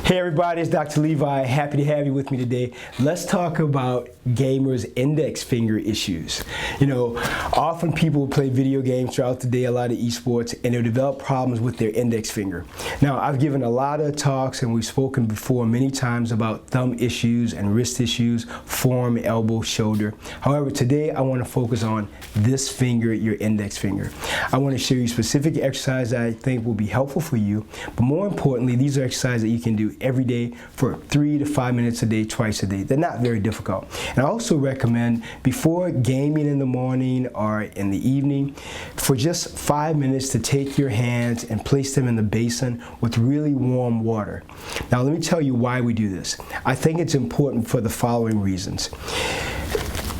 Hey everybody, it's Dr. Levi. Happy to have you with me today. Let's talk about gamers' index finger issues. You know, often people play video games throughout the day, a lot of esports, and they'll develop problems with their index finger. Now, I've given a lot of talks and we've spoken before many times about thumb issues and wrist issues, forearm, elbow, shoulder. However, today I want to focus on this finger, your index finger. I want to show you specific exercises that I think will be helpful for you, but more importantly, these are exercises that you can do every day for 3 to 5 minutes a day, twice a day. They're not very difficult. And I also recommend before gaming in the morning or in the evening, for just 5 minutes to take your hands and place them in the basin with really warm water. Now let me tell you why we do this. I think it's important for the following reasons.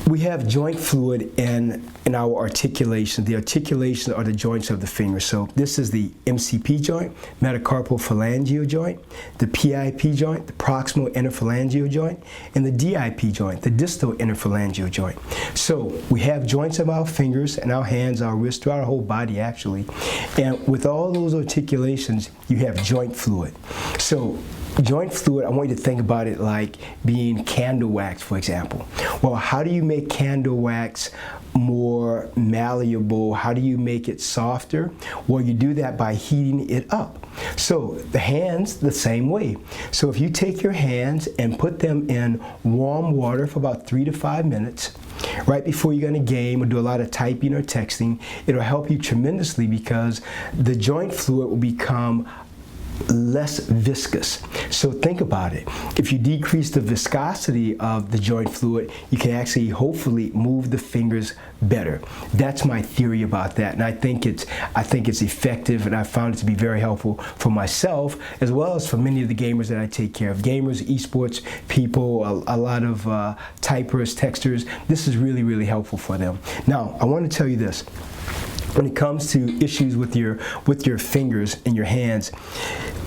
We have joint fluid in our articulation. The articulations are the joints of the finger. So this is the MCP joint, metacarpophalangeal joint, the PIP joint, the proximal interphalangeal joint, and the DIP joint, the distal interphalangeal joint. So we have joints of our fingers and our hands, our wrists, throughout our whole body actually. And with all those articulations, you have joint fluid. So joint fluid, I want you to think about it like being candle wax, for example. Well, how do you make candle wax more malleable? How do you make it softer? Well, you do that by heating it up. So the hands, the same way. So if you take your hands and put them in warm water for about 3 to 5 minutes, right before you're going to game or do a lot of typing or texting, it'll help you tremendously because the joint fluid will become less viscous. So think about it. If you decrease the viscosity of the joint fluid, you can actually hopefully move the fingers better. That's my theory about that, and I think it's effective, and I found it to be very helpful for myself as well as for many of the gamers that I take care of. Gamers, esports people, a lot of typers, texters. This is really, really helpful for them. Now, I want to tell you this. When it comes to issues with your fingers and your hands,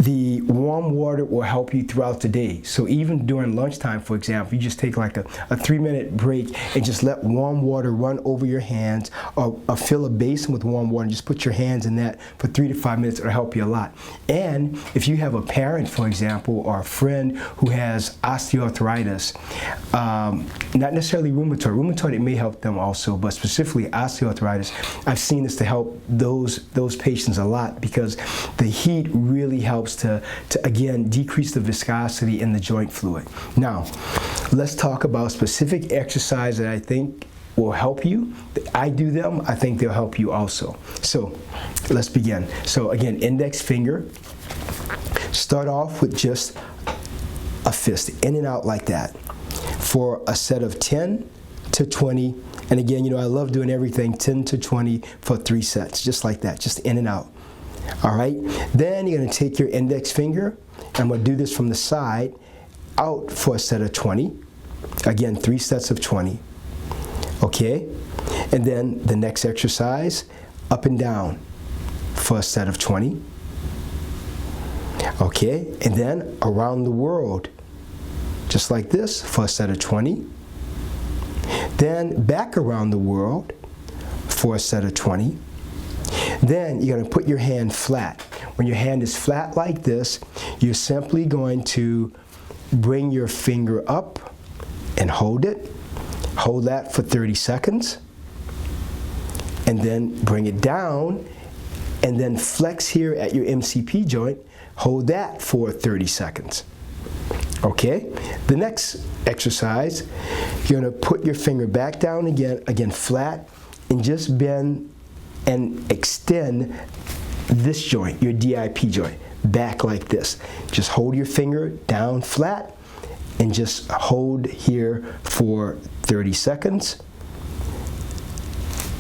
the warm water will help you throughout the day. So even during lunchtime, for example, you just take like a 3-minute break and just let warm water run over your hands, or fill a basin with warm water and just put your hands in that for 3 to 5 minutes. It'll help you a lot. And if you have a parent, for example, or a friend who has osteoarthritis, not necessarily rheumatoid, it may help them also, but specifically osteoarthritis, I've seen this to help those patients a lot because the heat really helps to again decrease the viscosity in the joint fluid. Now, let's talk about specific exercises that I think will help you. I do them, I think they'll help you also. So let's begin. So again, index finger. Start off with just a fist, in and out like that, for a set of 10 to 20. And again, you know, I love doing everything 10 to 20 for 3 sets, just like that, just in and out. All right, then you're gonna take your index finger, and I'm gonna do this from the side, out for a set of 20. Again, 3 sets of 20, okay? And then the next exercise, up and down for a set of 20. Okay, and then around the world, just like this for a set of 20. Then back around the world for a set of 20. Then you're going to put your hand flat. When your hand is flat like this, you're simply going to bring your finger up and hold it. Hold that for 30 seconds. And then bring it down and then flex here at your MCP joint. Hold that for 30 seconds. Okay, the next exercise, you're going to put your finger back down again flat, and just bend and extend this joint, your DIP joint, back like this. Just hold your finger down flat and just hold here for 30 seconds.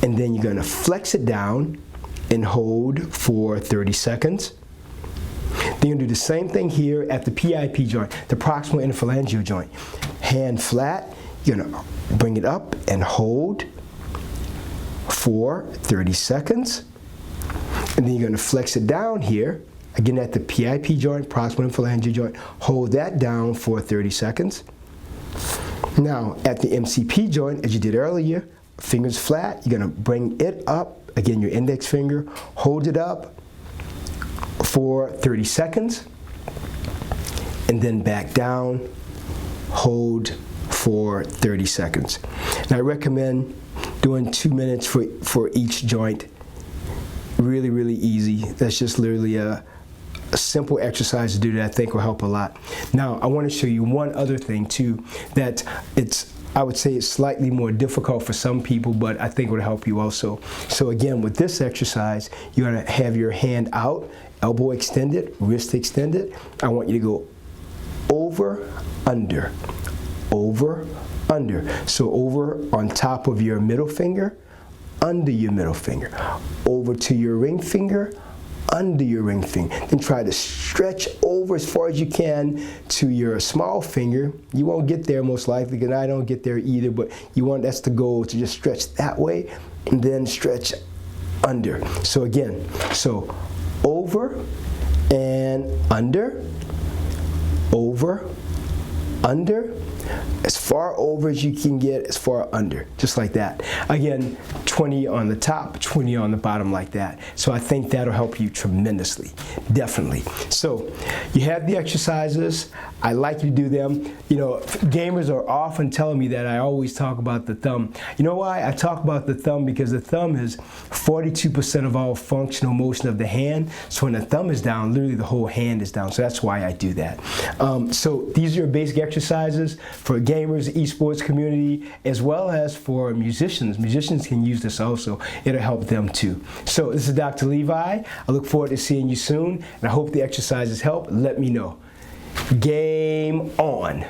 And then you're going to flex it down and hold for 30 seconds. Then you're going to do the same thing here at the PIP joint, the proximal interphalangeal joint. Hand flat, you're going to bring it up and hold for 30 seconds. And then you're going to flex it down here, again at the PIP joint, proximal interphalangeal joint. Hold that down for 30 seconds. Now, at the MCP joint, as you did earlier, fingers flat, you're going to bring it up, again your index finger, hold it up for 30 seconds, and then back down, hold for 30 seconds. And I recommend doing 2 minutes for each joint. Really, really easy. That's just literally a simple exercise to do that I think will help a lot. Now, I want to show you one other thing too, that I would say it's slightly more difficult for some people, but I think it would help you also. So again, with this exercise, you're going to have your hand out, elbow extended, wrist extended. I want you to go over, under, over, under. So over on top of your middle finger, under your middle finger, over to your ring finger, under your ring finger. Then try to stretch over as far as you can to your small finger. You won't get there most likely, because I don't get there either, but that's the goal, to just stretch that way and then stretch under. So again, so over and under, over, under, as far over as you can get, as far under, just like that. Again, 20 on the top, 20 on the bottom, like that. So I think that'll help you tremendously, definitely. So you have the exercises. I like you to do them. You know, gamers are often telling me that I always talk about the thumb. You know why? I talk about the thumb because the thumb is 42% of all functional motion of the hand. So when the thumb is down, literally the whole hand is down. So that's why I do that. So these are your basic exercises for gamers, esports community, as well as for musicians. Musicians can use this also. It'll help them too. So this is Dr. Levi. I look forward to seeing you soon, and I hope the exercises help. Let me know. Game on.